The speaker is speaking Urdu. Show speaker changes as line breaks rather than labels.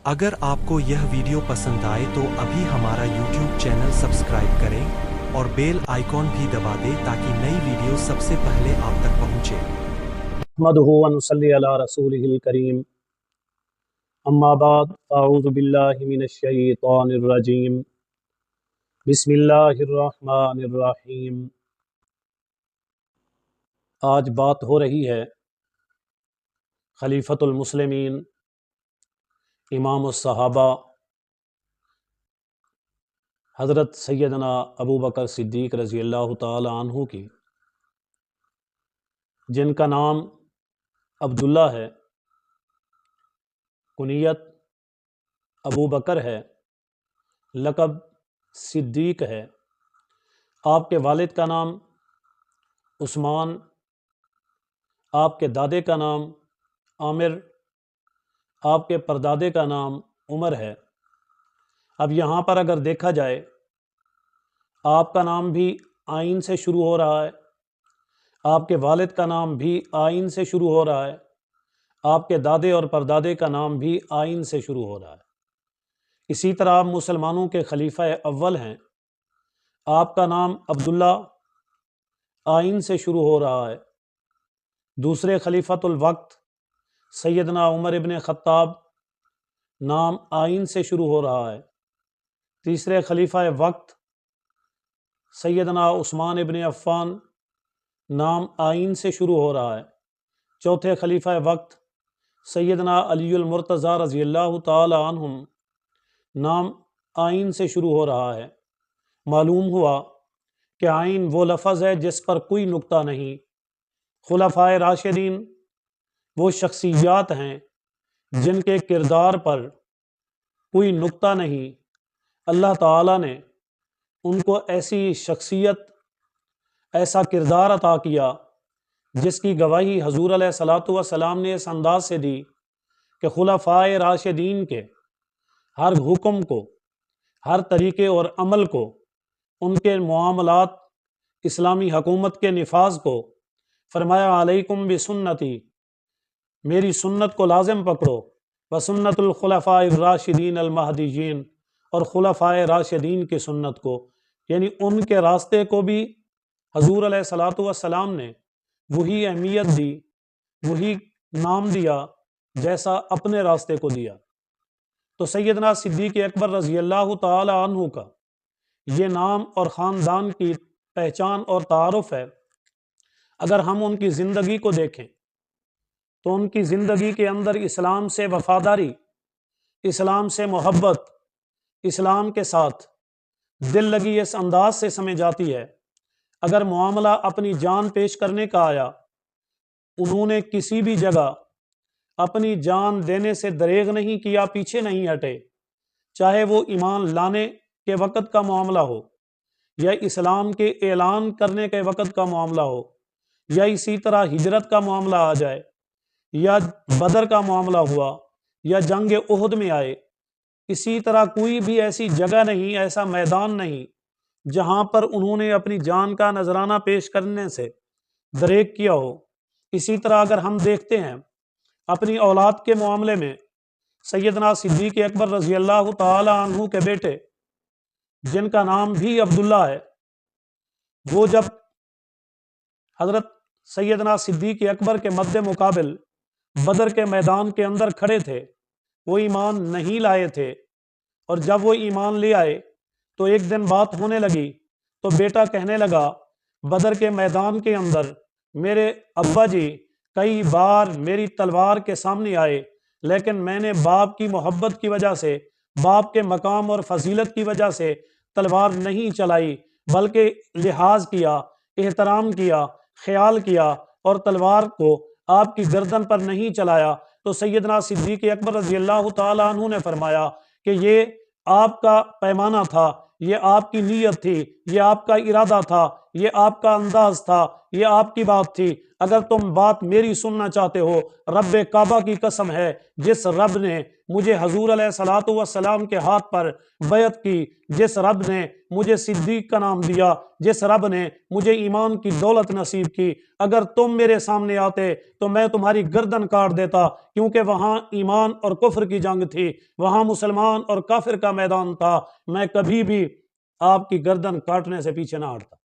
اگر آپ کو یہ ویڈیو پسند آئے تو ابھی ہمارا یوٹیوب چینل سبسکرائب کریں اور بیل آئیکن بھی دبا دیں تاکہ نئی ویڈیو سب سے پہلے آپ تک پہنچے۔
نحمدہ و نصلی علی رسولہ الکریم، اما بعد، اعوذ باللہ من الشیطان الرجیم، بسم اللہ الرحمن الرحیم۔ آج بات ہو رہی ہے خلیفۃ المسلمین، امام الصحابہ حضرت سیدنا ابو بکر صدیق رضی اللہ تعالی عنہ کی، جن کا نام عبداللہ ہے، کنیت ابو بکر ہے، لقب صدیق ہے۔ آپ کے والد کا نام عثمان، آپ کے دادے کا نام عامر، آپ کے پردادے کا نام عمر ہے۔ اب یہاں پر اگر دیکھا جائے، آپ کا نام بھی آئین سے شروع ہو رہا ہے، آپ کے والد کا نام بھی آئین سے شروع ہو رہا ہے، آپ کے دادے اور پردادے کا نام بھی آئین سے شروع ہو رہا ہے۔ اسی طرح آپ مسلمانوں کے خلیفہ اول ہیں، آپ کا نام عبداللہ آئین سے شروع ہو رہا ہے۔ دوسرے خلیفۃ الوقت سیدنا عمر ابن خطاب، نام آئین سے شروع ہو رہا ہے۔ تیسرے خلیفہ وقت سیدنا عثمان ابن عفان، نام آئین سے شروع ہو رہا ہے۔ چوتھے خلیفہ وقت سیدنا علی المرتضیٰ رضی اللہ تعالی عنہم، نام آئین سے شروع ہو رہا ہے۔ معلوم ہوا کہ آئین وہ لفظ ہے جس پر کوئی نقطہ نہیں۔ خلفائے راشدین وہ شخصیات ہیں جن کے کردار پر کوئی نقطہ نہیں۔ اللہ تعالیٰ نے ان کو ایسی شخصیت، ایسا کردار عطا کیا جس کی گواہی حضور علیہ الصلوۃ والسلام نے اس انداز سے دی کہ خلفائے راشدین کے ہر حکم کو، ہر طریقے اور عمل کو، ان کے معاملات، اسلامی حکومت کے نفاذ کو فرمایا علیکم بسنتی، میری سنت کو لازم پکڑو، وسنت الخلفاء الراشدین المہدیین، اور خلفائے راشدین کی سنت کو، یعنی ان کے راستے کو بھی حضور علیہ الصلوۃ والسلام نے وہی اہمیت دی، وہی نام دیا جیسا اپنے راستے کو دیا۔ تو سیدنا صدیق اکبر رضی اللہ تعالی عنہ کا یہ نام اور خاندان کی پہچان اور تعارف ہے۔ اگر ہم ان کی زندگی کو دیکھیں تو ان کی زندگی کے اندر اسلام سے وفاداری، اسلام سے محبت، اسلام کے ساتھ دل لگی اس انداز سے سمجھ جاتی ہے۔ اگر معاملہ اپنی جان پیش کرنے کا آیا، انہوں نے کسی بھی جگہ اپنی جان دینے سے دریغ نہیں کیا، پیچھے نہیں ہٹے، چاہے وہ ایمان لانے کے وقت کا معاملہ ہو، یا اسلام کے اعلان کرنے کے وقت کا معاملہ ہو، یا اسی طرح ہجرت کا معاملہ آ جائے، یا بدر کا معاملہ ہوا، یا جنگ احد میں آئے۔ اسی طرح کوئی بھی ایسی جگہ نہیں، ایسا میدان نہیں جہاں پر انہوں نے اپنی جان کا نذرانہ پیش کرنے سے دریغ کیا ہو۔ اسی طرح اگر ہم دیکھتے ہیں اپنی اولاد کے معاملے میں، سیدنا صدیق اکبر رضی اللہ تعالی عنہ کے بیٹے جن کا نام بھی عبداللہ ہے، وہ جب حضرت سیدنا صدیق اکبر کے مد مقابل بدر کے میدان کے اندر کھڑے تھے، وہ ایمان نہیں لائے تھے، اور جب وہ ایمان لے آئے تو ایک دن بات ہونے لگی تو بیٹا کہنے لگا بدر کے میدان کے اندر میرے ابا جی کئی بار میری تلوار کے سامنے آئے، لیکن میں نے باپ کی محبت کی وجہ سے، باپ کے مقام اور فضیلت کی وجہ سے تلوار نہیں چلائی، بلکہ لحاظ کیا، احترام کیا، خیال کیا، اور تلوار کو آپ کی گردن پر نہیں چلایا۔ تو سیدنا صدیق اکبر رضی اللہ تعالی عنہ نے فرمایا کہ یہ آپ کا پیمانہ تھا، یہ آپ کی نیت تھی، یہ آپ کا ارادہ تھا، یہ آپ کا انداز تھا، یہ آپ کی بات تھی۔ اگر تم بات میری سننا چاہتے ہو، رب کعبہ کی قسم ہے جس رب نے مجھے حضور علیہ الصلوۃ والسلام کے ہاتھ پر بیعت کی، جس رب نے مجھے صدیق کا نام دیا، جس رب نے مجھے ایمان کی دولت نصیب کی، اگر تم میرے سامنے آتے تو میں تمہاری گردن کاٹ دیتا، کیونکہ وہاں ایمان اور کفر کی جنگ تھی، وہاں مسلمان اور کافر کا میدان تھا، میں کبھی بھی آپ کی گردن کاٹنے سے پیچھے نہ ہٹتا۔